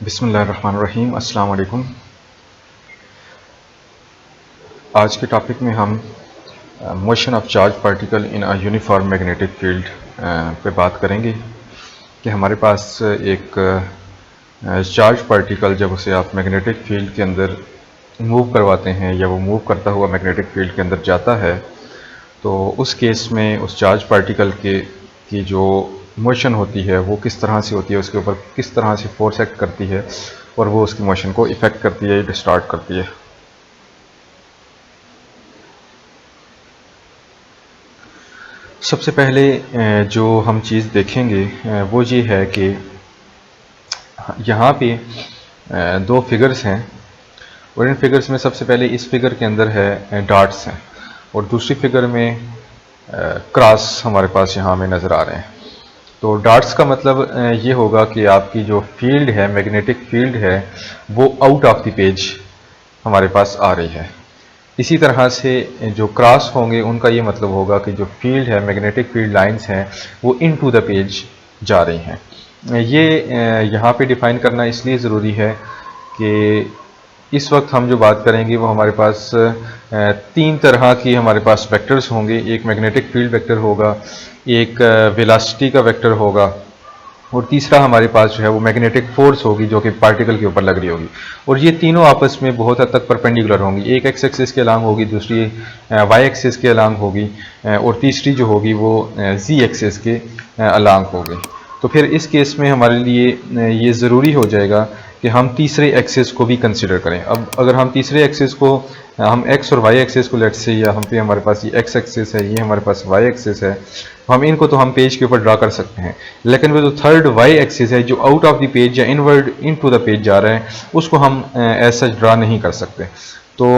बिस्मिल्लाहिर्रहमानिर्रहीम। अस्सलाम वालेकुम। आज के टॉपिक में हम motion of charge particle in a uniform magnetic field पे बात करेंगे कि हमारे पास एक चार्ज पार्टिकल जब उसे आप मैग्नेटिक फील्ड के अंदर मूव करवाते हैं या वो मूव करता हुआ मैग्नेटिक फील्ड के अंदर जाता है तो उस केस में उस चार्ज पार्टिकल की जो मोशन होती है वो किस तरह से होती है, उसके ऊपर किस तरह से फोर्स एक्ट करती है और वो उसकी मोशन को इफ़ेक्ट करती है, डिस्टॉर्ट करती है। सबसे पहले जो हम चीज़ देखेंगे वो ये है कि यहाँ पे दो फिगर्स हैं और इन फिगर्स में सबसे पहले इस फिगर के अंदर है डॉट्स हैं और दूसरी फिगर में क्रॉस हमारे पास यहाँ में नज़र आ रहे हैं। तो डॉट्स का मतलब ये होगा कि आपकी जो फील्ड है, मैग्नेटिक फील्ड है, वो आउट ऑफ द पेज हमारे पास आ रही है। इसी तरह से जो क्रॉस होंगे उनका ये मतलब होगा कि जो फील्ड है, मैग्नेटिक फील्ड लाइंस हैं, वो इनटू द पेज जा रही हैं। ये यहाँ पे डिफाइन करना इसलिए ज़रूरी है कि इस वक्त हम जो बात करेंगे वो हमारे पास तीन तरह की हमारे पास वेक्टर्स होंगे। एक मैग्नेटिक फील्ड वेक्टर होगा, एक वेलोसिटी का वेक्टर होगा और तीसरा हमारे पास जो है वो मैग्नेटिक फोर्स होगी जो कि पार्टिकल के ऊपर लग रही होगी। और ये तीनों आपस में बहुत हद तक परपेंडिकुलर होंगी। एक एक्स एक्सिस के अलांग होगी, दूसरी वाई एक्सिस के अलांग होगी और तीसरी जो होगी वो जी एक्सिस के अलांग होगी। तो फिर इस केस में हमारे लिए ये ज़रूरी हो जाएगा कि हम तीसरे एक्सिस को भी कंसिडर करें। अब अगर हम तीसरे एक्सिस को हम एक्स और वाई एक्सिस को लेट्स से, या हम पे हमारे पास ये एक्स एक्सिस है, ये हमारे पास वाई एक्सिस है, हम इनको तो हम पेज के ऊपर ड्रा कर सकते हैं, लेकिन वो जो थर्ड वाई एक्सिस है जो आउट ऑफ द पेज या इनवर्ड इनटू द पेज जा रहा है उसको हम एज सच ड्रा नहीं कर सकते। तो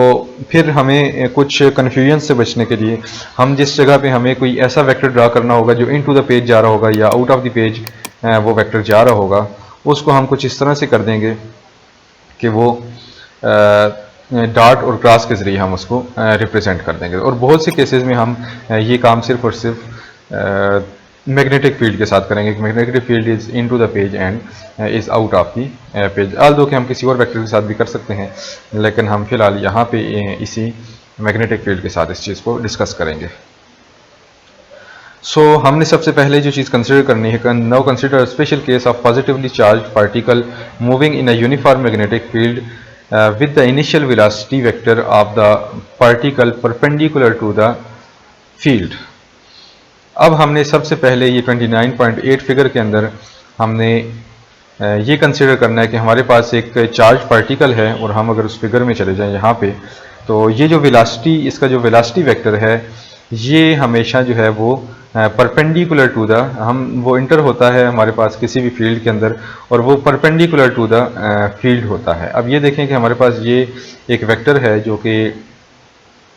फिर हमें कुछ कन्फ्यूजन से बचने के लिए हम जिस जगह पे हमें कोई ऐसा वेक्टर ड्रा करना होगा जो इनटू द पेज जा रहा होगा या आउट ऑफ द पेज वो वेक्टर जा रहा होगा, उसको हम कुछ इस तरह से कर देंगे कि वो डॉट और क्रॉस के ज़रिए हम उसको रिप्रेजेंट कर देंगे। और बहुत से केसेस में हम ये काम सिर्फ और सिर्फ मैग्नेटिक फील्ड के साथ करेंगे कि magnetic field is into the page and is out of the page. Although कि हम किसी और वेक्टर के साथ भी कर सकते हैं, लेकिन हम फिलहाल यहाँ पे इसी मैग्नेटिक फील्ड के साथ इस चीज़ को डिस्कस करेंगे। सो हमने सबसे पहले जो चीज़ कंसिडर करनी है, now consider special case of positively charge particle moving in a uniform magnetic field with the initial velocity vector of the particle perpendicular to the field। अब हमने सबसे पहले ये 29.8 फिगर के अंदर हमने ये कंसिडर करना है कि हमारे पास एक चार्ज पार्टिकल है और हम अगर उस फिगर में चले जाएं यहाँ पे, तो ये जो वेलोसिटी, इसका जो वेलोसिटी वेक्टर है ये हमेशा जो है वो परपेंडिकुलर टू द, हम वो इंटर होता है हमारे पास किसी भी फील्ड के अंदर और वो परपेंडिकुलर टू द फील्ड होता है। अब ये देखें कि हमारे पास ये एक वेक्टर है जो कि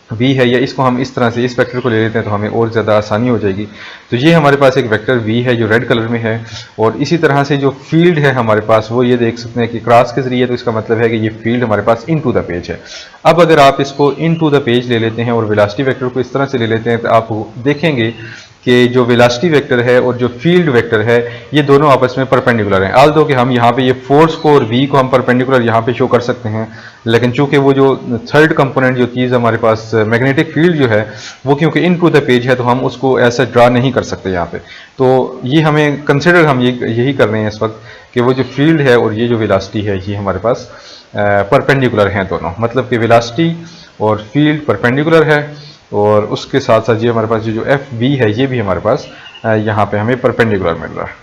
v है, या इसको हम इस तरह से इस वेक्टर को ले लेते हैं तो हमें और ज़्यादा आसानी हो जाएगी। तो ये हमारे पास एक वेक्टर v है जो रेड कलर में है और इसी तरह से जो फील्ड है हमारे पास वो ये देख सकते हैं कि क्रॉस के ज़रिए, तो इसका मतलब है कि ये फील्ड हमारे पास इनटू द पेज है। अब अगर आप इसको इनटू द पेज ले लेते हैं और वेलोसिटी वेक्टर को इस तरह से ले लेते हैं तो आप देखेंगे कि जो वेलोसिटी वेक्टर है और जो फील्ड वेक्टर है ये दोनों आपस में परपेंडिकुलर हैं। ऑल्दो कि हम यहाँ पे ये फोर्स को और v को हम परपेंडिकुलर यहाँ पे शो कर सकते हैं, लेकिन चूंकि वो जो थर्ड कंपोनेंट जो चीज़ हमारे पास मैग्नेटिक फील्ड जो है वो क्योंकि इनटू द पेज है तो हम उसको ऐसा ड्रा नहीं कर सकते यहाँ पे। तो ये हमें कंसिडर हम यही कर रहे हैं इस वक्त कि वो जो फील्ड है और ये जो वेलोसिटी है ये हमारे पास परपेंडिकुलर हैं दोनों, मतलब कि वेलोसिटी और फील्ड परपेंडिकुलर है और उसके साथ साथ ये हमारे पास जो एफ बी है ये भी हमारे पास यहाँ पे हमें परपेंडिकुलर मिल रहा है।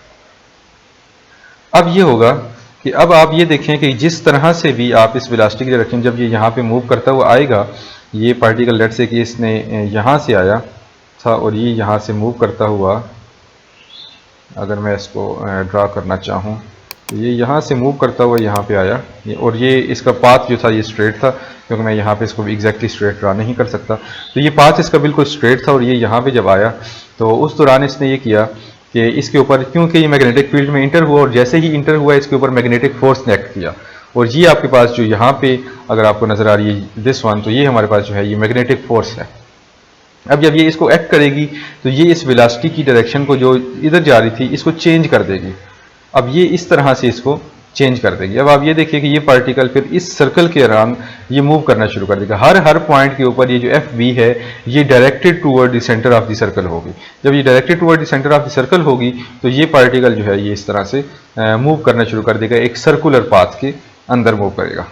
अब ये होगा कि अब आप ये देखें कि जिस तरह से भी आप इस वेलोसिटी के लिए रखें, जब ये यहाँ पे मूव करता हुआ आएगा, ये पार्टिकल लेट से कि इसने यहाँ से आया था और ये यहाँ से मूव करता हुआ, अगर मैं इसको ड्रा करना चाहूँ तो ये यहाँ से मूव करता हुआ यहाँ पे आया और ये इसका पाथ जो था ये स्ट्रेट था, क्योंकि मैं यहाँ पे इसको एग्जैक्टली स्ट्रेट ड्रा नहीं कर सकता। तो ये पाथ इसका बिल्कुल स्ट्रेट था और ये यहाँ पे जब आया तो उस दौरान इसने ये किया कि इसके ऊपर, क्योंकि ये मैग्नेटिक फील्ड में इंटर हुआ और जैसे ही इंटर हुआ इसके ऊपर मैग्नेटिक फोर्स ने एक्ट किया और ये आपके पास जो यहाँ पे अगर आपको नज़र आ रही है दिस वन, तो ये हमारे पास जो है ये मैग्नेटिक फोर्स है। अब जब ये इसको एक्ट करेगी तो ये इस वेलोसिटी की डायरेक्शन को जो इधर जा रही थी इसको चेंज कर देगी। अब ये इस तरह से इसको चेंज कर देगी। अब आप ये देखिए कि ये पार्टिकल फिर इस सर्कल के अराउंड ये मूव करना शुरू कर देगा। हर पॉइंट के ऊपर ये जो एफ बी है ये directed toward the centre of the circle होगी। जब ये directed toward the centre of the circle होगी तो ये पार्टिकल जो है ये इस तरह से मूव करना शुरू कर देगा, एक सर्कुलर पाथ के अंदर मूव करेगा।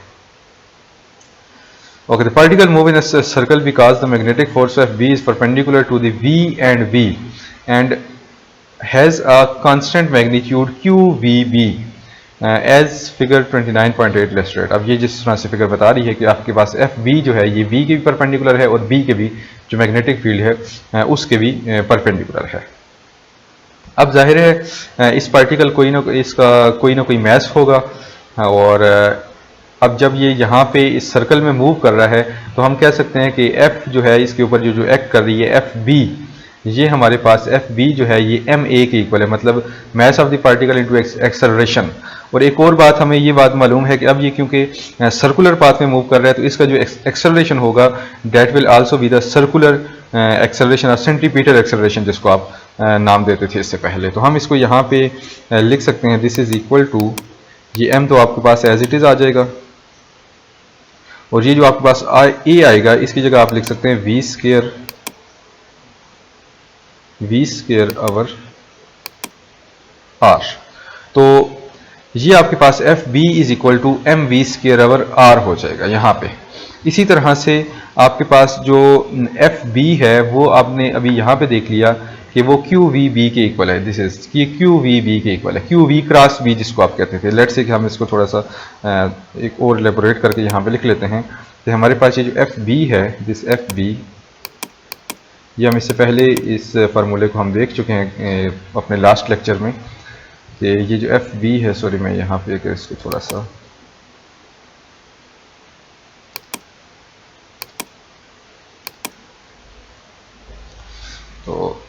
Okay, the particle move in a circle because the magnetic force of B is perpendicular to the V and B and has a constant magnitude QVB as figure 29.8 illustrate। अब ये जिस तरह से figure बता रही है कि आपके पास FB जो है ये B के भी परपेंडिकुलर है और B के भी जो मैग्नेटिक फील्ड है उसके भी परपेंडिकुलर है। अब जाहिर है इस पार्टिकल इसका कोई ना कोई मैस होगा और अब जब ये यहाँ पे इस सर्कल में मूव कर रहा है तो हम कह सकते हैं कि F जो है इसके ऊपर जो एक्ट कर रही है FB, ये हमारे पास FB जो है ये MA के इक्वल है, मतलब mass of the particle into acceleration. और एक और बात हमें ये बात मालूम है कि अब ये क्योंकि सर्कुलर पाथ में मूव कर रहा है तो इसका जो एक्सेलरेशन होगा that will also be the circular acceleration और सेंटीपीटल एक्सेलरेशन जिसको आप नाम देते थे इससे पहले। तो हम इसको यहाँ पे लिख सकते हैं दिस इज इक्वल टू, ये M तो आपके पास एज इट इज आ जाएगा और ये जो आपके पास A आएगा इसकी जगह आप लिख सकते हैं V स्क्वायर ओवर R। तो ये आपके पास FB is equal to MV square over R हो जाएगा यहाँ पे। इसी तरह से आपके पास जो FB है वो आपने अभी यहाँ पे देख लिया कि वो QVB के इक्वल है, दिस इज कि QVB के इक्वल है, QV क्रॉस B जिसको आप कहते थे। लेट्स से कि हम इसको थोड़ा सा एक और एलेबोरेट करके यहाँ पे लिख लेते हैं कि हमारे पास ये जो FB है दिस FB, ये हम इससे पहले इस फार्मूले को हम देख चुके हैं अपने लास्ट लेक्चर में कि ये जो FB है, सॉरी मैं यहाँ पे इसको थोड़ा सा तो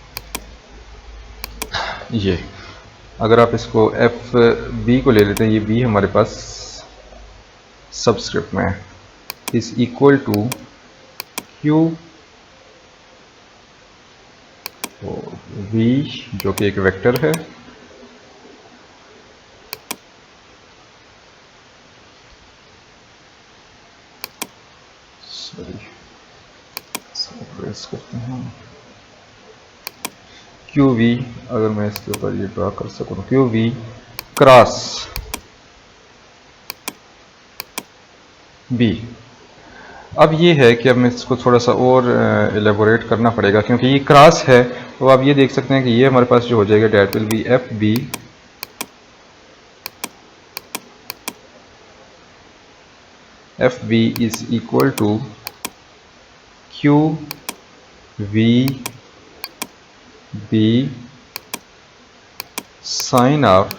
ये अगर आप इसको FB को ले लेते हैं, ये B हमारे पास सबस्क्रिप्ट में है, is equal to Q V जो कि एक वेक्टर है करते हैं QV, अगर मैं इसके ऊपर ये ड्रा कर सकूं QV क्रॉस B। अब ये है कि अब मैं इसको थोड़ा सा और एलेबोरेट करना पड़ेगा क्योंकि ये क्रॉस है। तो आप ये देख सकते हैं कि ये हमारे पास जो हो जाएगा that will be FB is equal to QVB sine of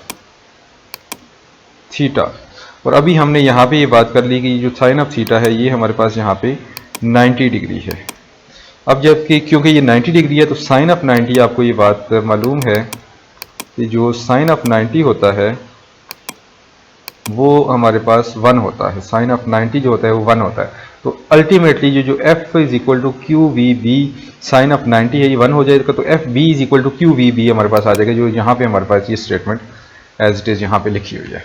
theta. और अभी हमने यहाँ पे ये बात कर ली कि जो साइन ऑफ थीटा है ये हमारे पास यहाँ पे 90 डिग्री है। अब जबकि क्योंकि ये 90 डिग्री है तो साइन ऑफ 90, आपको ये बात मालूम है कि जो साइन ऑफ 90 होता है वो हमारे पास 1 होता है, साइन ऑफ 90 जो होता है वो 1 होता है। तो अल्टीमेटली जो F is equal to QVB sine of 90 है ये 1 हो जाएगा, तो FB is equal to QVB हमारे पास आ जाएगा, जो यहाँ पे हमारे पास ये स्टेटमेंट एज इट इज यहाँ पे लिखी हुई है।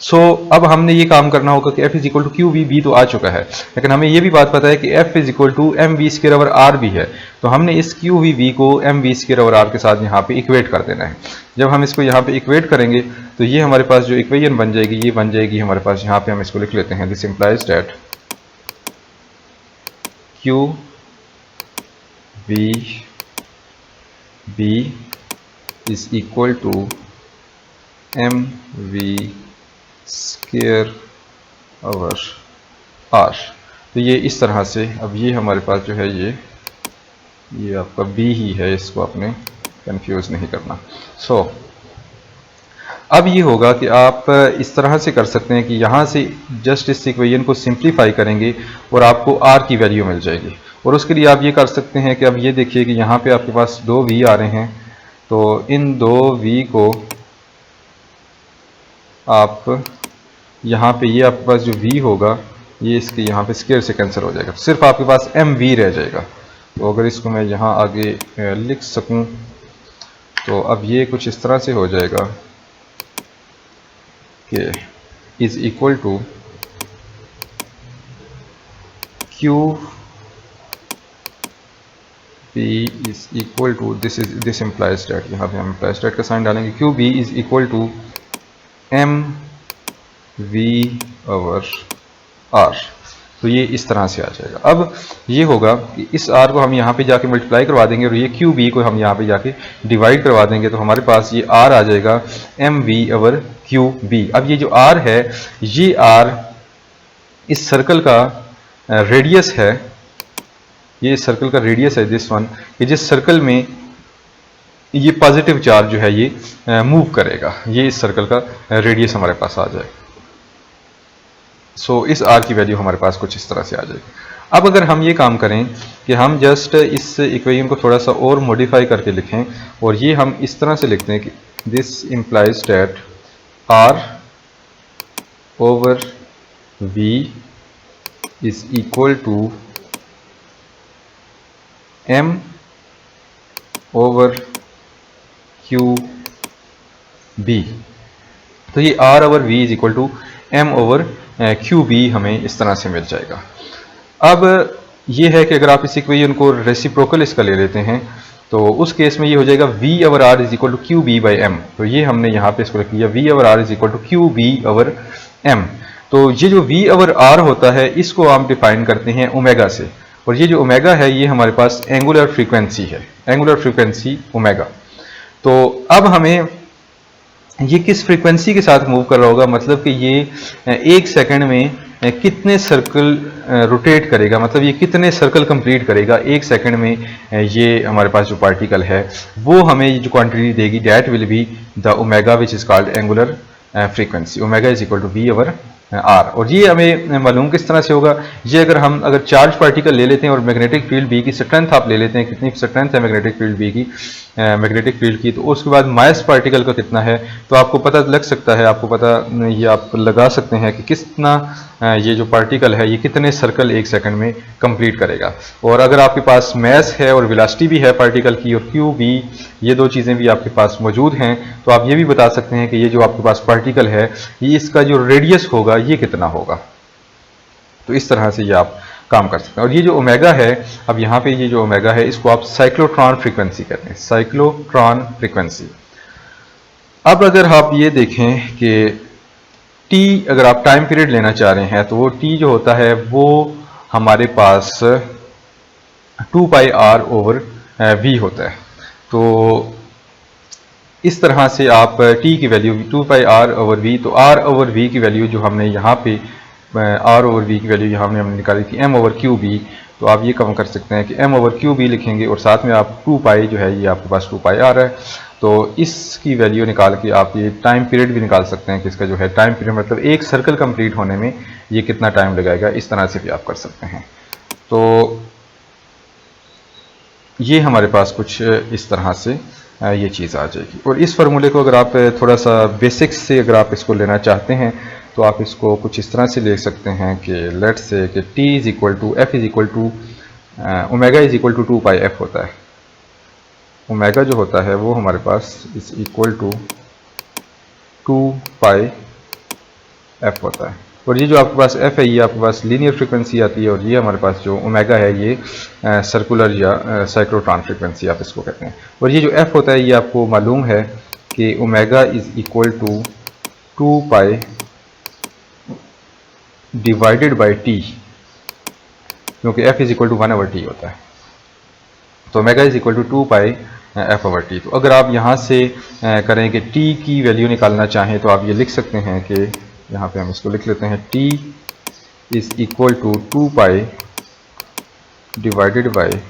सो अब हमने ये काम करना होगा कि F is equal to QVB तो आ चुका है, लेकिन हमें ये भी बात पता है कि F is equal to MV square over R भी है। तो हमने इस QVB को MV स्क्वायर ओवर R के साथ यहाँ पे इक्वेट कर देना है। जब हम इसको यहाँ पे इक्वेट करेंगे तो ये हमारे पास जो इक्वेशन बन जाएगी ये बन जाएगी हमारे पास, यहाँ पे हम इसको लिख लेते हैं this implies that QVB is equal to MV square over R। तो ये इस तरह से अब ये हमारे पास जो है ये आपका B ही है, इसको आपने कंफ्यूज नहीं करना। सो अब ये होगा कि आप इस तरह से कर सकते हैं कि यहाँ से जस्ट इस इक्वेशन को सिंप्लीफाई करेंगे और आपको R की वैल्यू मिल जाएगी। और उसके लिए आप ये कर सकते हैं कि अब ये देखिए कि यहाँ पे आपके पास 2 V आ रहे हैं, तो इन 2 V को आप यहाँ पे ये आपके पास जो V होगा ये इसके यहाँ पे स्क्वायर से कैंसिल हो जाएगा, तो सिर्फ आपके पास MV रह जाएगा। तो अगर इसको मैं यहाँ आगे लिख सकूँ तो अब ये कुछ इस तरह से हो जाएगा कि is equal to Q B is equal to this implies that, यहाँ पे हम इम्प्लाइज डेट का साइन डालेंगे, Q B is equal to M V over R. तो ये इस तरह से आ जाएगा। अब ये होगा कि इस आर को हम यहाँ पे जाके मल्टीप्लाई करवा देंगे और ये क्यू बी को हम यहाँ पे जाके डिवाइड करवा देंगे, तो हमारे पास ये आर आ जाएगा M V over Q B. अब ये जो आर है, ये आर इस सर्कल का रेडियस है, ये सर्कल का रेडियस है दिस वन, कि जिस सर्कल में ये पॉजिटिव चार्ज जो है ये मूव करेगा, ये इस सर्कल का रेडियस हमारे पास आ जाएगा। सो इस आर की वैल्यू हमारे पास कुछ इस तरह से आ जाएगी। अब अगर हम ये काम करें कि हम जस्ट इस इक्वेशन को थोड़ा सा और मॉडिफाई करके लिखें, और ये हम इस तरह से लिखते हैं कि this implies that R over V is equal to M over Q B. तो ये R over V is equal to M over Q B हमें इस तरह से मिल जाएगा। अब ये है कि अगर आप इस इक्वेशन को रेसिप्रोकल इसका ले लेते हैं, तो उस केस में ये हो जाएगा v over r is equal to Q B by M. तो ये हमने यहाँ पे इसको लिख लिया v over r is equal to Q B over M. तो ये जो v ओवर r होता है, इसको हम डिफाइन करते हैं ओमेगा से, और ये जो ओमेगा है ये हमारे पास एंगुलर फ्रीक्वेंसी है, एंगुलर फ्रीक्वेंसी ओमेगा। तो अब हमें ये किस फ्रीक्वेंसी के साथ मूव कर रहा होगा, मतलब कि ये एक सेकंड में कितने सर्कल रोटेट करेगा, मतलब ये कितने सर्कल कंप्लीट करेगा एक सेकंड में, ये हमारे पास जो पार्टिकल है वो हमें ये जो क्वांटिटी देगी, that will be the omega which is called angular frequency. Omega is equal to V over R. और ये हमें मालूम किस तरह से होगा, ये अगर चार्ज पार्टिकल ले लेते हैं और मैग्नेटिक फील्ड बी की स्ट्रेंथ आप ले लेते हैं, कितनी स्ट्रेंथ है मैग्नेटिक फील्ड बी की, मैग्नेटिक फील्ड की, तो उसके बाद मास पार्टिकल का कितना है, तो आपको पता लग सकता है, आपको पता ये आप लगा सकते हैं कि कितना ये जो पार्टिकल है ये कितने सर्कल एक सेकंड में कंप्लीट करेगा। और अगर आपके पास मास है और वेलोसिटी भी है पार्टिकल की, और क्यू बी, ये दो चीज़ें भी आपके पास मौजूद हैं, तो आप ये भी बता सकते हैं कि ये जो आपके पास पार्टिकल है ये इसका जो रेडियस होगा ये कितना होगा। तो इस तरह से ये आप काम कर सकते हैं। और ये जो ओमेगा है, अब यहाँ पे ये जो ओमेगा है इसको आप साइक्लोट्रॉन फ्रीक्वेंसी कहते हैं, साइक्लोट्रॉन फ्रीक्वेंसी। अब अगर आप ये देखें कि टी, अगर आप टाइम पीरियड लेना चाह रहे हैं, तो वो टी जो होता है वो हमारे पास 2 पाई आर ओवर वी होता है। तो इस तरह से आप टी की value 2 pi R over V, तो आर ओवर वी की वैल्यू जो हमने यहाँ पे आर ओवर वी की वैल्यू यहाँ हमने निकाली थी एम ओवर क्यू बी, तो आप ये कम कर सकते हैं कि एम ओवर क्यू बी लिखेंगे और साथ में आप 2 पाई जो है ये आपके पास 2 पाई आर है, तो इसकी वैल्यू निकाल के आप ये टाइम पीरियड भी निकाल सकते हैं कि इसका जो है टाइम पीरियड, मतलब एक सर्कल कंप्लीट होने में ये कितना टाइम लगाएगा, इस तरह से भी आप कर सकते हैं। तो ये हमारे पास कुछ इस तरह से ये चीज़ आ जाएगी। और इस फार्मूले को अगर आप थोड़ा सा बेसिक्स से अगर आप इसको लेना चाहते हैं, तो आप इसको कुछ इस तरह से ले सकते हैं कि लेट्स से कि T is equal to F is equal to omega is equal to 2 pi F होता है। ओमेगा जो होता है वो हमारे पास is equal to 2 pi F होता है। और ये जो आपके पास एफ है ये आपके पास लीनियर फ्रीक्वेंसी आती है, और ये हमारे पास जो ओमेगा है ये सर्कुलर या साइक्लोट्रॉन फ्रीक्वेंसी आप इसको कहते हैं। और ये जो एफ होता है ये आपको मालूम है कि omega is equal to 2 pi divided by T, क्योंकि F is equal to 1 over T होता है। तो omega is equal to 2 pi F over T. तो अगर आप यहाँ से करें कि टी की वैल्यू निकालना चाहें, तो आप ये लिख सकते हैं कि यहाँ पे हम इसको लिख लेते हैं T is equal to 2 pi divided by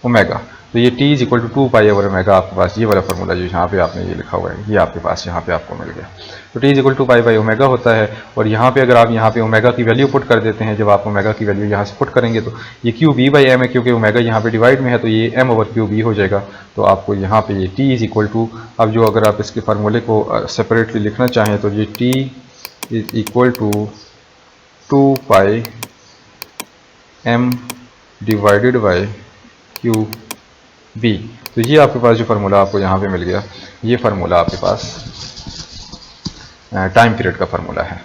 omega. तो ये T is equal to 2 pi over omega आपके पास ये वाला फार्मूला जो यहाँ पे आपने ये लिखा हुआ है ये आपके पास यहाँ पे आपको मिल गया। तो T is equal to pi by omega होता है, और यहाँ पे अगर आप यहाँ पे ओमेगा की वैल्यू पुट कर देते हैं, जब आप ओमेगा की वैल्यू यहाँ से पुट करेंगे तो ये क्यू बी बाई एम है, क्योंकि ओमेगा यहाँ पे डिवाइड में है तो ये एम ओवर क्यू बी हो जाएगा। तो आपको यहाँ पे ये टी इज इक्वल टू, अब जो अगर आप इसके फार्मूले को सेपरेटली लिखना चाहें तो ये T is equal to 2 pi M divided by Q B. तो ये आपके पास जो फार्मूला आपको यहाँ पे मिल गया, ये फार्मूला आपके पास टाइम पीरियड का फार्मूला है।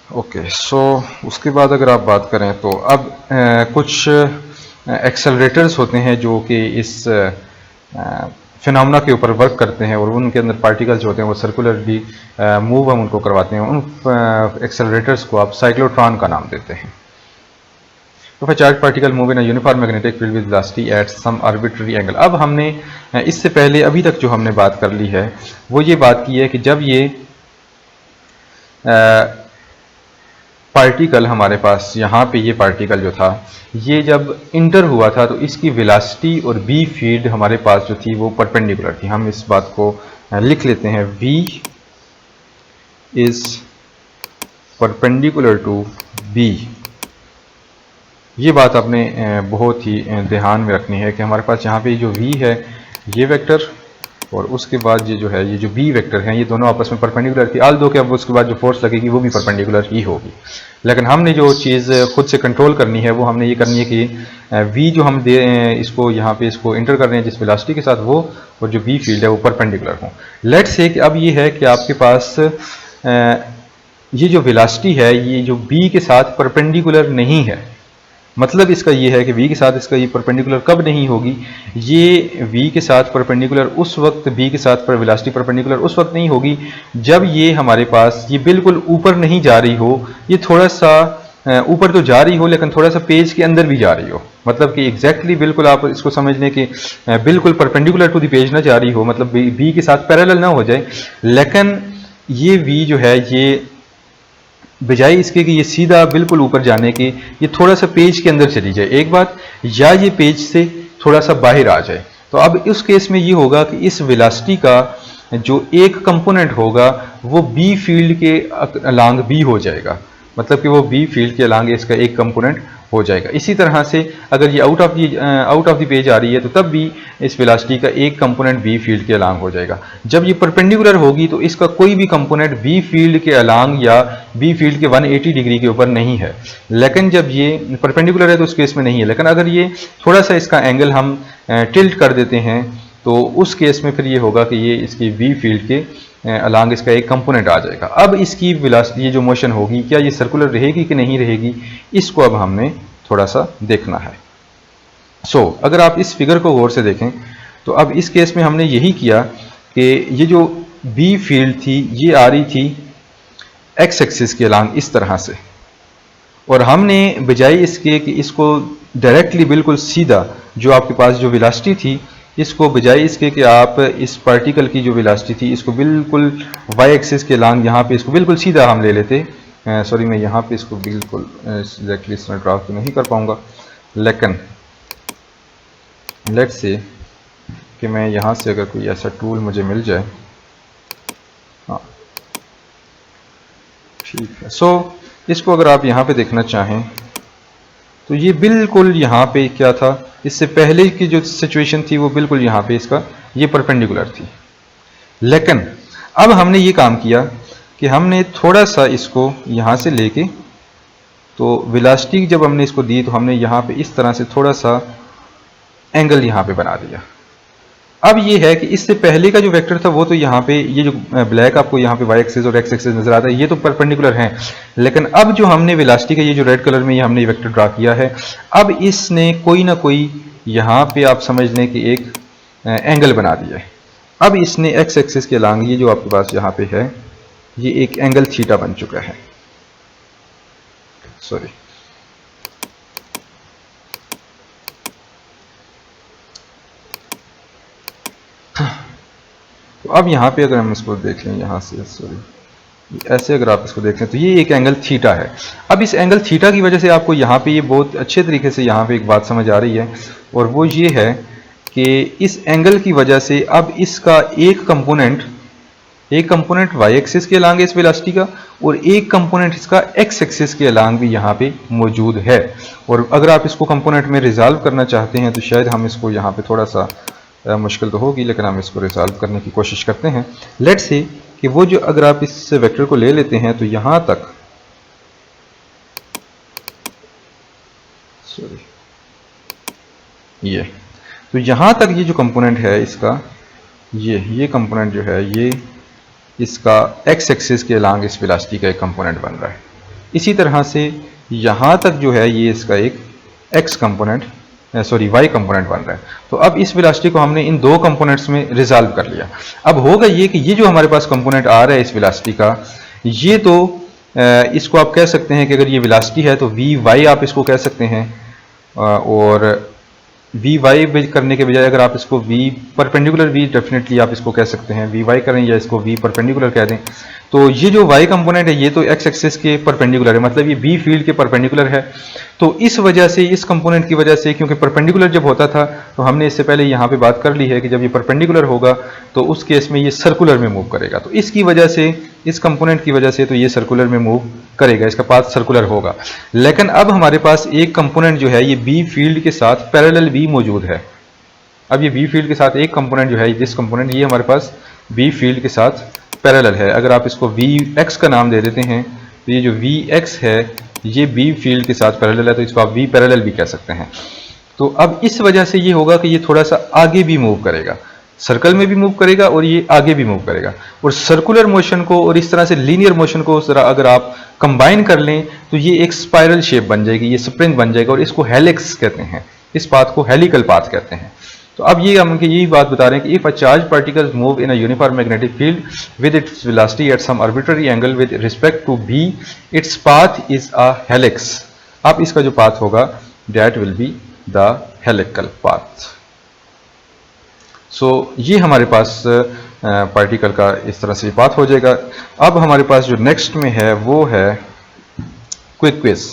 ओके, सो उसके बाद अगर आप बात करें तो अब कुछ एक्सेलरेटर्स होते हैं जो कि इस फिनोमेना के ऊपर वर्क करते हैं और उनके अंदर पार्टिकल्स होते हैं वो सर्कुलरली मूव हम उनको करवाते हैं। उन एक्सेलरेटर्स को आप साइक्लोट्रॉन का नाम देते हैं। तो फिर charge particle move in a uniform magnetic field with velocity at some arbitrary angle. अब हमने इससे पहले अभी तक जो हमने बात कर ली है वो ये बात की है कि जब ये पार्टिकल हमारे पास यहाँ पे ये पार्टिकल जो था ये जब इंटर हुआ था तो इसकी वेलोसिटी और बी फील्ड हमारे पास जो थी वो परपेंडिकुलर थी। हम इस बात को लिख लेते हैं, v is perpendicular to b। ये बात आपने बहुत ही ध्यान में रखनी है कि हमारे पास यहाँ पे जो v है ये वेक्टर और उसके बाद ये जो है ये जो b वेक्टर हैं ये दोनों आपस में परपेंडिकुलर थी। आल दो कि अब उसके बाद जो फोर्स लगेगी वो भी परपेंडिकुलर ही होगी, लेकिन हमने जो चीज़ खुद से कंट्रोल करनी है वो हमने ये करनी है कि v जो हम दे इसको यहाँ पे इसको इंटर कर रहे हैं जिस वेलोसिटी के साथ वो और जो b फील्ड है वो परपेंडिकुलर हो। लेट्स से कि अब ये है कि आपके पास ये जो वेलोसिटी है ये जो b के साथ परपेंडिकुलर नहीं है। मतलब इसका ये है कि v के साथ इसका ये परपेंडिकुलर कब नहीं होगी, ये v के साथ परपेंडिकुलर उस वक्त, b के साथ पर वेलोसिटी परपेंडिकुलर उस वक्त नहीं होगी जब ये हमारे पास ये बिल्कुल ऊपर नहीं जा रही हो, ये थोड़ा सा ऊपर तो जा रही हो लेकिन थोड़ा सा पेज के अंदर भी जा रही हो। मतलब कि एग्जैक्टली बिल्कुल आप इसको समझ लें कि बिल्कुल परपेंडिकुलर टू द पेज ना जा रही हो, मतलब b के साथ पैरेलल ना हो जाए, लेकिन ये v जो है ये बजाय इसके कि ये सीधा बिल्कुल ऊपर जाने के ये थोड़ा सा पेज के अंदर चली जाए एक बात, या ये पेज से थोड़ा सा बाहर आ जाए। तो अब इस केस में ये होगा कि इस वेलोसिटी का जो एक कंपोनेंट होगा वो बी फील्ड के अलांग बी हो जाएगा, मतलब कि वो बी फील्ड के अलांग इसका एक कंपोनेंट हो जाएगा। इसी तरह से अगर ये आउट ऑफ द पेज आ रही है तो तब भी इस वेलोसिटी का एक कंपोनेंट बी फील्ड के अलांग हो जाएगा। जब ये परपेंडिकुलर होगी तो इसका कोई भी कंपोनेंट बी फील्ड के अलांग या बी फील्ड के 180 डिग्री के ऊपर नहीं है, लेकिन जब ये परपेंडिकुलर है तो उस केस में नहीं है। लेकिन अगर ये थोड़ा सा इसका एंगल हम टिल्ट कर देते हैं तो उस केस में फिर ये होगा कि ये इसकी बी फील्ड के अलांग इसका एक कंपोनेंट आ जाएगा। अब इसकी वेलोसिटी ये जो मोशन होगी क्या ये सर्कुलर रहेगी कि नहीं रहेगी, इसको अब हमने थोड़ा सा देखना है। अगर आप इस फिगर को गौर से देखें तो अब इस केस में हमने यही किया कि ये जो बी फील्ड थी ये आ रही थी एक्स एक्सिस के अलांग इस तरह से, और हमने बजाय इसके कि इसको डायरेक्टली बिल्कुल सीधा जो आपके पास जो वेलोसिटी थी इसको बजाय इसके कि आप इस पार्टिकल की जो वेलोसिटी थी इसको बिल्कुल वाई एक्सिस के अलांग यहाँ पे इसको बिल्कुल सीधा हम ले लेते। सॉरी मैं यहाँ पे इसको बिल्कुल एग्जैक्टली इस तरह ड्रा तो नहीं कर पाऊंगा, लेकिन लेट्स से कि मैं यहाँ से अगर कोई ऐसा टूल मुझे मिल जाए, हाँ ठीक है। इसको अगर आप यहाँ पे देखना चाहें तो ये बिल्कुल यहाँ पे क्या था, इससे पहले की जो सिचुएशन थी वो बिल्कुल यहाँ पे इसका ये परपेंडिकुलर थी। लेकिन अब हमने ये काम किया कि हमने थोड़ा सा इसको यहाँ से लेके तो वेलोसिटी जब हमने इसको दी तो हमने यहाँ पे इस तरह से थोड़ा सा एंगल यहाँ पे बना दिया। अब ये है कि इससे पहले का जो वेक्टर था वो तो यहाँ पे ये जो ब्लैक आपको यहाँ पे वाई एक्सिस और एक्स एक्सिस नजर आता है ये तो परपेंडिकुलर हैं, लेकिन अब जो हमने वेलोसिटी का ये जो रेड कलर में ये हमने वेक्टर ड्रा किया है अब इसने कोई ना कोई यहाँ पे आप समझ लें कि एक एंगल बना दिया है। अब इसने एक्स एक्सिस के अलांग ये जो आपके पास यहाँ पे है ये एक एंगल थीटा बन चुका है। सॉरी तो अब यहाँ पे अगर हम इसको देख लें यहाँ से, सॉरी ऐसे अगर आप इसको देख लें तो ये एक एंगल थीटा है। अब इस एंगल थीटा की वजह से आपको यहाँ पे ये बहुत अच्छे तरीके से यहाँ पे एक बात समझ आ रही है, और वो ये है कि इस एंगल की वजह से अब इसका एक कंपोनेंट वाई एक्सिस के अलांग इस वेलोसिटी का और एक कंपोनेंट इसका एक्स एक्सिस के अलांग भी यहाँ पे मौजूद है। और अगर आप इसको कंपोनेंट में रिजॉल्व करना चाहते हैं तो शायद हम इसको यहाँ पे थोड़ा सा मुश्किल तो होगी, लेकिन हम इसको रिजॉल्व करने की कोशिश करते हैं। लेट्स से कि वो जो अगर आप इस वेक्टर को ले लेते हैं तो यहां तक, सॉरी ये तो यहां तक ये जो कंपोनेंट है इसका ये कंपोनेंट जो है ये इसका एक्स एक्सिस के अलांग इस वेलोसिटी का एक कंपोनेंट बन रहा है। इसी तरह से यहाँ तक जो है ये इसका एक एक्स कंपोनेंट वाई कंपोनेंट बन रहा है। तो अब इस वेलोसिटी को हमने इन दो कंपोनेंट्स में रिजॉल्व कर लिया। अब होगा ये कि ये जो हमारे पास कंपोनेंट आ रहा है इस वेलोसिटी का, ये तो इसको आप कह सकते हैं कि अगर ये वेलोसिटी है तो वी वाई आप इसको कह सकते हैं, और वी वाई करने के बजाय अगर आप इसको वी परपेंडिकुलर वी डेफिनेटली आप इसको कह सकते हैं, वी वाई करें या इसको वी परपेंडिकुलर कह दें। तो ये जो वाई कंपोनेंट है ये तो एक्स एक्सिस के परपेंडिकुलर है, मतलब ये बी फील्ड के परपेंडिकुलर है। तो इस वजह से, इस कंपोनेंट की वजह से, क्योंकि परपेंडिकुलर जब होता था तो हमने इससे पहले यहाँ पे बात कर ली है कि जब ये परपेंडिकुलर होगा तो उस केस में ये सर्कुलर में मूव करेगा। तो इसकी वजह से, इस कंपोनेंट की वजह से तो ये सर्कुलर में मूव करेगा, इसका पाथ सर्कुलर होगा। लेकिन अब हमारे पास एक कंपोनेंट जो है ये बी फील्ड के साथ पैरेलल भी मौजूद है। अब ये बी फील्ड के साथ एक कंपोनेंट जो है, दिस कंपोनेंट, ये हमारे पास बी फील्ड के साथ पैरेलल है। अगर आप इसको वी एक्स का नाम दे देते हैं तो ये जो वी एक्स है ये बी फील्ड के साथ पैरेलल है, तो इसको आप वी पैरेलल भी कह सकते हैं। तो अब इस वजह से ये होगा कि ये थोड़ा सा आगे भी मूव करेगा, सर्कल में भी मूव करेगा और ये आगे भी मूव करेगा। और सर्कुलर मोशन को और इस तरह से लीनियर मोशन को जरा अगर आप कंबाइन कर लें तो ये एक स्पाइरल शेप बन जाएगी, ये स्प्रिंग बन जाएगा, और इसको हेलिक्स कहते हैं, इस पाथ को हेलिकल पाथ कहते हैं। तो अब ये हम यही बात बता रहे हैं कि if a charge particle move in a uniform magnetic field with its velocity at some arbitrary angle with respect to B, its path is a helix. अब इसका जो पाथ होगा that will be the helical path. So ये हमारे पास particle का इस तरह से पाथ हो जाएगा। अब हमारे पास जो नेक्स्ट में है वो है quick quiz.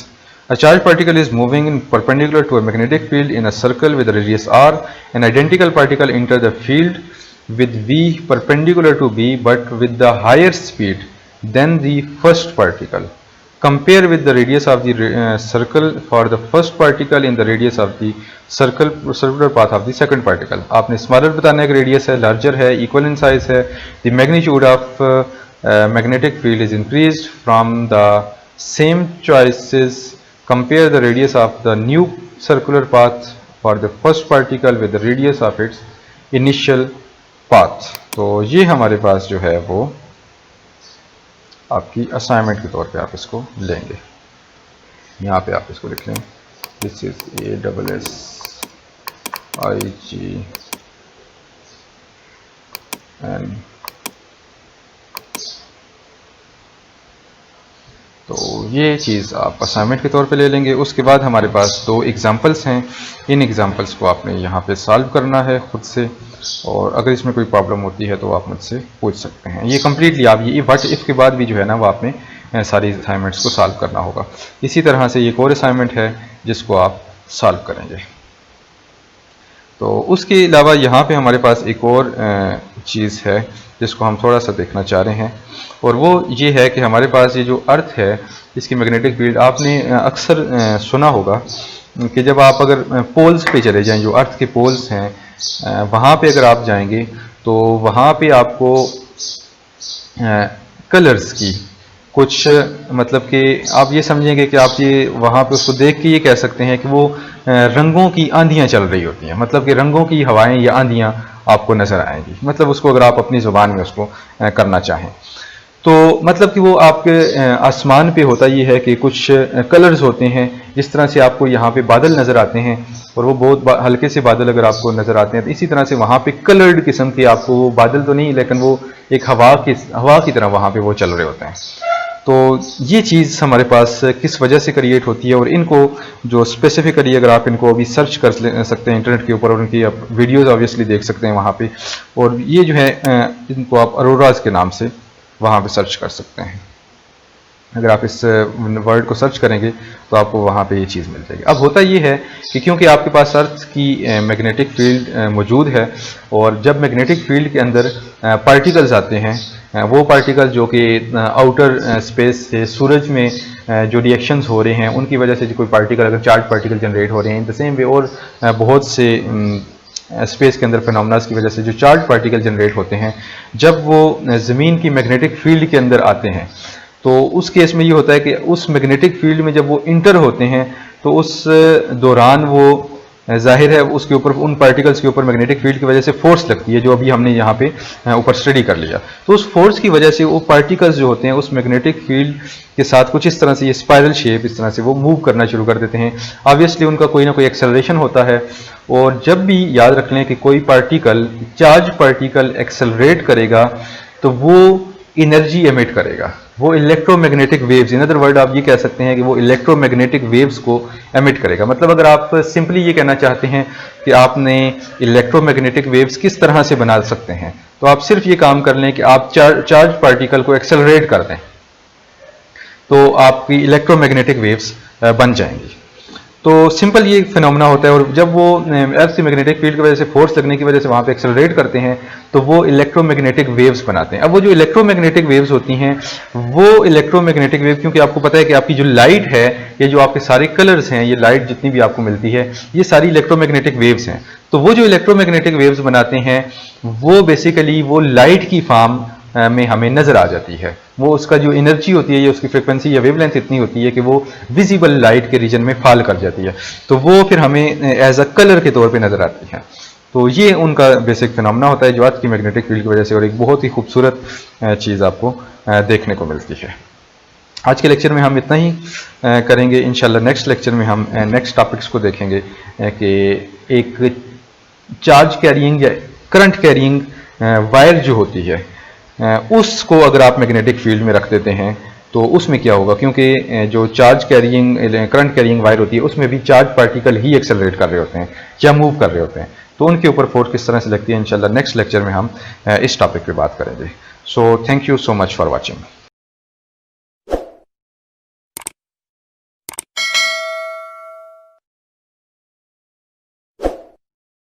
A charged particle is moving in perpendicular to a magnetic field in a circle with a radius r. An identical particle enters the field with v perpendicular to b but with the higher speed than the first particle. Compare with the radius of the circle for the first particle in the radius of the circular path of the second particle. आपने smaller बताना है कि radius है, larger है, equal in size है। The magnitude of magnetic field is increased from the same choices. Compare the radius of the new circular path for the first particle with the radius of its initial path. तो ये हमारे पास जो है वो आपकी assignment के तौर पे आप इसको लेंगे। यहाँ पे आप इसको लिख लें, this is a double S I G N. तो ये चीज़ आप असाइनमेंट के तौर पे ले लेंगे। उसके बाद हमारे पास दो एग्जांपल्स हैं, इन एग्जांपल्स को आपने यहाँ पे सॉल्व करना है खुद से, और अगर इसमें कोई प्रॉब्लम होती है तो आप मुझसे पूछ सकते हैं। ये कम्प्लीटली आप ये व्हाट इफ के बाद भी जो है ना वो आपने सारी असाइनमेंट्स को सॉल्व करना होगा। इसी तरह से एक और असाइनमेंट है जिसको आप सॉल्व करेंगे। तो उसके अलावा यहाँ पे हमारे पास एक और चीज़ है जिसको हम थोड़ा सा देखना चाह रहे हैं, और वो ये है कि हमारे पास ये जो अर्थ है इसकी मैग्नेटिक फील्ड, आपने अक्सर सुना होगा कि जब आप अगर पोल्स पे चले जाएं, जो अर्थ के पोल्स हैं वहाँ पे अगर आप जाएंगे तो वहाँ पे आपको कलर्स की कुछ, मतलब कि आप ये समझेंगे कि आप ये वहाँ पे उसको देख के ये कह सकते हैं कि वो रंगों की आंधियाँ चल रही होती हैं, मतलब कि रंगों की हवाएं या आंधियाँ आपको नज़र आएंगी। मतलब उसको अगर आप अपनी ज़ुबान में उसको करना चाहें तो मतलब कि वो आपके आसमान पे होता ये है कि कुछ कलर्स होते हैं, जिस तरह से आपको यहाँ पे बादल नज़र आते हैं और वो बहुत हल्के से बादल अगर आपको नज़र आते हैं तो इसी तरह से वहाँ पे कलर्ड किस्म के आपको, वो बादल तो नहीं लेकिन वो एक हवा की तरह वहाँ पे वो चल रहे होते हैं। तो ये चीज़ हमारे पास किस वजह से क्रिएट होती है, और इनको जो स्पेसिफिकली अगर आप इनको अभी सर्च कर सकते हैं इंटरनेट के ऊपर, और उनकी आप वीडियोज़ ऑब्वियसली देख सकते हैं वहाँ पे, और ये जो है इनको आप अरोराज के नाम से वहाँ पे सर्च कर सकते हैं। अगर आप इस वर्ड को सर्च करेंगे तो आपको वहाँ पे ये चीज़ मिल जाएगी। अब होता ये है कि क्योंकि आपके पास अर्थ की मैग्नेटिक फील्ड मौजूद है, और जब मैग्नेटिक फील्ड के अंदर पार्टिकल्स आते हैं, वो पार्टिकल जो कि आउटर स्पेस से सूरज में जो रिएक्शंस हो रहे हैं उनकी वजह से जो कोई पार्टिकल, अगर चार्ज पार्टिकल जनरेट हो रहे हैं, इन द सेम वे और बहुत से स्पेस के अंदर फिनोमेनास की वजह से जो चार्ज पार्टिकल जनरेट होते हैं, जब वो ज़मीन की मैग्नेटिक फील्ड के अंदर आते हैं तो उस केस में ये होता है कि उस मैग्नेटिक फील्ड में जब वो इंटर होते हैं तो उस दौरान वो जाहिर है उसके ऊपर, उन पार्टिकल्स के ऊपर मैग्नेटिक फील्ड की वजह से फोर्स लगती है, जो अभी हमने यहाँ पे ऊपर स्टडी कर लिया। तो उस फोर्स की वजह से वो पार्टिकल्स जो होते हैं उस मैग्नेटिक फील्ड के साथ कुछ इस तरह से, ये स्पाइरल शेप इस तरह से वो मूव करना शुरू कर देते हैं। ऑब्वियसली उनका कोई ना कोई एक्सेलरेशन होता है, और जब भी याद रख लें कि कोई पार्टिकल, चार्ज पार्टिकल एक्सेलरेट करेगा तो वो एनर्जी एमिट करेगा, वो electromagnetic waves, in other word आप ये कह सकते हैं कि वो इलेक्ट्रोमैग्नेटिक वेव्स को एमिट करेगा। मतलब अगर आप सिंपली ये कहना चाहते हैं कि आपने इलेक्ट्रोमैग्नेटिक वेव्स किस तरह से बना सकते हैं, तो आप सिर्फ ये काम कर लें कि आप चार्ज पार्टिकल को एक्सेलरेट कर दें, तो आपकी इलेक्ट्रोमैग्नेटिक वेव्स बन जाएंगी। तो सिंपल ये फिनोमेना होता है, और जब वो अर्थ की मैग्नेटिक फील्ड की वजह से, फोर्स लगने की वजह से वहाँ पे एक्सेलरेट करते हैं, तो वो इलेक्ट्रोमैग्नेटिक वेव्स बनाते हैं। अब वो जो इलेक्ट्रोमैग्नेटिक वेव्स होती हैं, वो इलेक्ट्रोमैग्नेटिक वेव, क्योंकि आपको पता है कि आपकी जो लाइट है, ये जो आपके सारे कलर्स हैं, ये लाइट जितनी भी आपको मिलती है, ये सारी इलेक्ट्रोमैग्नेटिक वेव्स हैं। तो वो जो इलेक्ट्रोमैग्नेटिक वेव्स बनाते हैं, वो बेसिकली वो लाइट की फॉर्म में हमें नजर आ जाती है। वो उसका जो एनर्जी होती है, या उसकी फ्रीक्वेंसी या वेवलेंथ इतनी होती है कि वो विजिबल लाइट के रीजन में फॉल कर जाती है, तो वो फिर हमें एज अ कलर के तौर पे नजर आती है। तो ये उनका बेसिक फिनोमेना होता है जो अर्थ की मैग्नेटिक फील्ड की वजह से, और एक बहुत ही खूबसूरत चीज़ आपको देखने को मिलती है। आज के लेक्चर में हम इतना ही करेंगे। इंशाल्लाह नेक्स्ट लेक्चर में हम नेक्स्ट टॉपिक्स को देखेंगे कि एक चार्ज कैरिंग या करंट कैरिंग वायर जो होती है, उसको अगर आप मैग्नेटिक फील्ड में रख देते हैं तो उसमें क्या होगा, क्योंकि जो charge carrying, current carrying wire होती है, उसमें भी चार्ज पार्टिकल ही एक्सेलरेट कर रहे होते हैं या मूव कर रहे होते हैं, तो उनके ऊपर फोर्स किस तरह से लगती है, इंशाल्लाह नेक्स्ट लेक्चर में हम इस टॉपिक पे बात करेंगे। So thank you so much for watching.